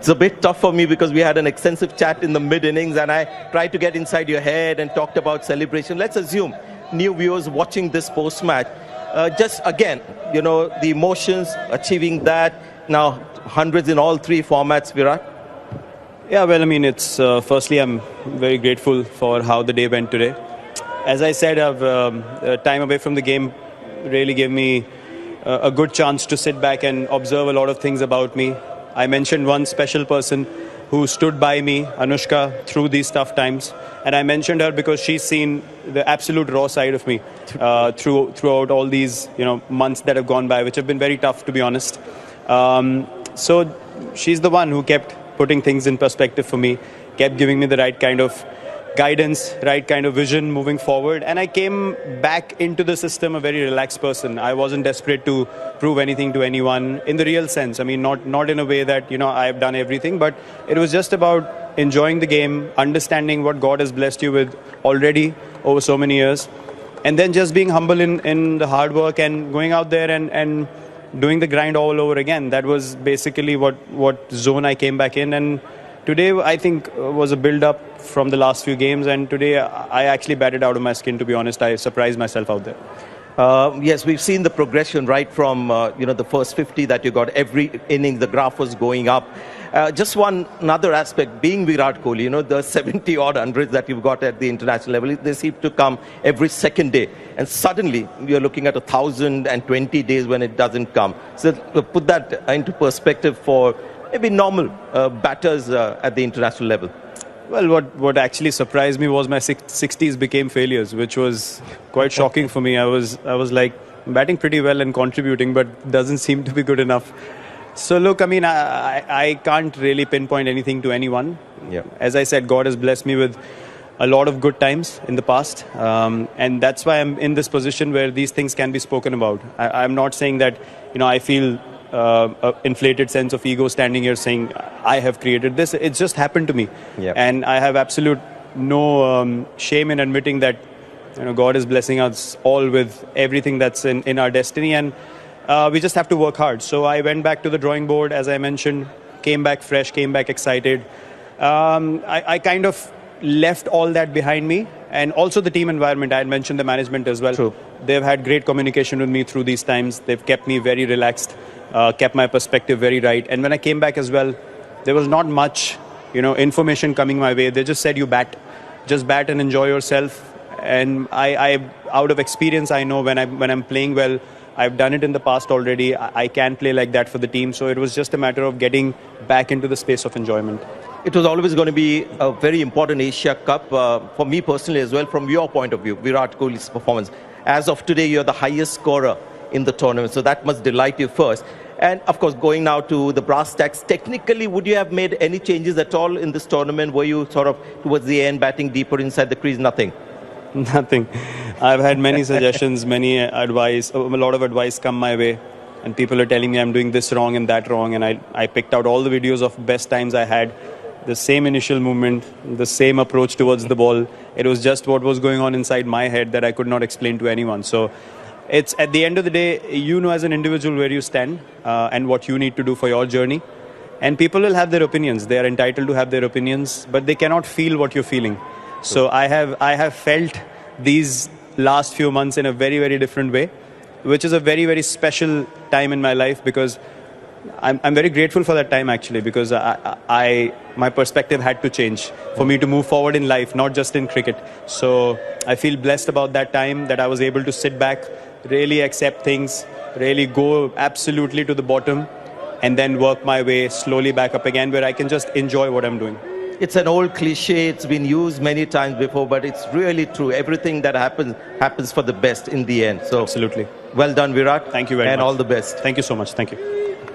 It's a bit tough for me because we had an extensive chat in the mid-innings and I tried to get inside your head and talked about celebration. Let's assume new viewers watching this post-match, just again, you know, the emotions, achieving that, now hundreds in all three formats, Virat. Yeah, well, I mean, it's firstly, I'm very grateful for how the day went today. As I said, time away from the game really gave me a good chance to sit back and observe a lot of things about me. I mentioned one special person who stood by me, Anushka, through these tough times. And I mentioned her because she's seen the absolute raw side of me throughout all these months that have gone by, which have been very tough, to be honest. So she's the one who kept putting things in perspective for me, kept giving me the right kind of guidance, right kind of vision moving forward. And I came back into the system a very relaxed person. I wasn't desperate to prove anything to anyone in the real sense. I mean, not in a way that, I've done everything, but it was just about enjoying the game, understanding what God has blessed you with already over so many years, and then just being humble in the hard work and going out there and doing the grind all over again. That was basically what zone I came back in. And today, I think, was a build-up from the last few games, and today I actually batted out of my skin, to be honest. I surprised myself out there. Yes, we've seen the progression right from the first 50 that you got. Every inning, the graph was going up. Just another aspect, being Virat Kohli, the 70-odd hundreds that you've got at the international level, they seem to come every second day. And suddenly, you're looking at 1,020 days when it doesn't come. So put that into perspective for maybe normal batters at the international level. Well, what actually surprised me was my 60s became failures, which was quite shocking for me. I was like, batting pretty well and contributing, but doesn't seem to be good enough. So look, I mean, I can't really pinpoint anything to anyone. Yeah. As I said, God has blessed me with a lot of good times in the past. And that's why I'm in this position where these things can be spoken about. I'm not saying that, I feel an inflated sense of ego standing here saying, I have created this. It's just happened to me. Yeah. And I have absolute no shame in admitting that, God is blessing us all with everything that's in our destiny. And we just have to work hard. So I went back to the drawing board, as I mentioned, came back fresh, came back excited. I kind of left all that behind me, and also the team environment. I had mentioned the management as well. True. They've had great communication with me through these times. They've kept me very relaxed, kept my perspective very right. And when I came back as well, there was not much, information coming my way. They just said, you just bat and enjoy yourself. And I out of experience, I know when I'm playing well, I've done it in the past already. I can play like that for the team. So it was just a matter of getting back into the space of enjoyment. It was always going to be a very important Asia Cup for me personally as well. From your point of view, Virat Kohli's performance. As of today, you're the highest scorer in the tournament. So that must delight you first. And of course, going now to the brass tacks, technically, would you have made any changes at all in this tournament? Were you sort of towards the end batting deeper inside the crease? Nothing. Nothing. I've had many suggestions, many advice, a lot of advice come my way, and people are telling me I'm doing this wrong and that wrong, and I picked out all the videos of best times I had, the same initial movement, the same approach towards the ball. It was just what was going on inside my head that I could not explain to anyone. So it's at the end of the day, as an individual where you stand and what you need to do for your journey. And people will have their opinions. They are entitled to have their opinions, but they cannot feel what you're feeling. So I have felt these last few months in a very, very different way, which is a very, very special time in my life, because I'm very grateful for that time actually, because my perspective had to change for me to move forward in life, not just in cricket. So I feel blessed about that time, that I was able to sit back, really accept things, really go absolutely to the bottom, and then work my way slowly back up again, where I can just enjoy what I'm doing. It's an old cliche. It's been used many times before, but it's really true. Everything that happens for the best in the end. So absolutely. Well done, Virat. Thank you very much. And all the best. Thank you so much. Thank you.